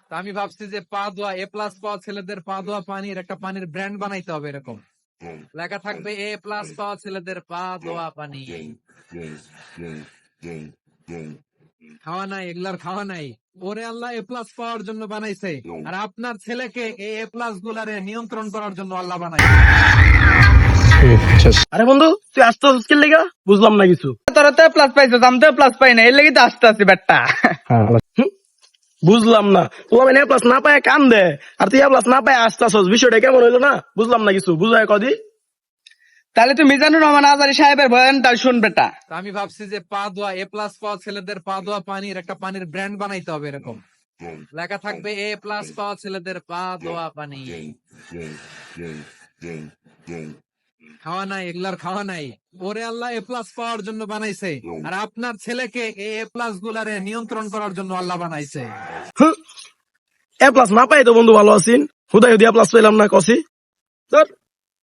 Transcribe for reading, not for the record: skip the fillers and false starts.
তা আমি ভাবছি যে পা ধোয়া এ প্লাস পাওয়া ছেলেদের পা ধোয়া পানির একটা পানির ব্র্যান্ড বানাইতে হবে এরকম লেখা থাকবে এ প্লাস পাওয়া ছেলেদের পা ধোয়া পানি। খাওয়া নাই, এগুলার খাওয়া নাই। ওরে আল্লাহ এ প্লাস পাওয়ার জন্য বানাইছে, আর আপনার ছেলেকে এ প্লাস গুলারে নিয়ন্ত্রণ করার জন্য আল্লাহ বানাইছে। আরে বন্ধু, তুই আসতে আসছিস কি লেগা? বুঝলাম না কিছু। তোরা তো প্লাস পাইছো, আমি তো প্লাস পাই না, এর লেগে তো আসতে আসছি ব্যাটটা। বুঝলাম না, তোমার এ প্লাস না পায় কান দে, আর তুই এ প্লাস না পায় আসতে আসছ, বিষয়টা কেমন হইলো না? বুঝলাম না কিছু, বুঝায় কদি। তাহলে তুই মিজানুর রহমান আজারি সাহেবের বয়ানটা শুন বেটা। তা আমি ভাবছি যে পা ধোয়া এ প্লাস পাওয়া ছেলেদের পা ধোয়া পানির একটা পানির ব্র্যান্ড বানাইতে হবে এরকম লেখা থাকবে এ প্লাস পাওয়া ছেলেদের পা ধোয়া পানি। খাওয়া নাই, এগুলার খাওয়া নাই। ওরে আল্লাহ এ প্লাস পাওয়ার জন্য বানাইছে, আর আপনার ছেলেকে এ প্লাস গুলারে নিয়ন্ত্রণ করার জন্য আল্লাহ বানাইছে। এ প্লাস না পাই তো বন্ধু ভালো আছিন, হুদাই হুদিয়া প্লাস পেলাম না কষি তোর।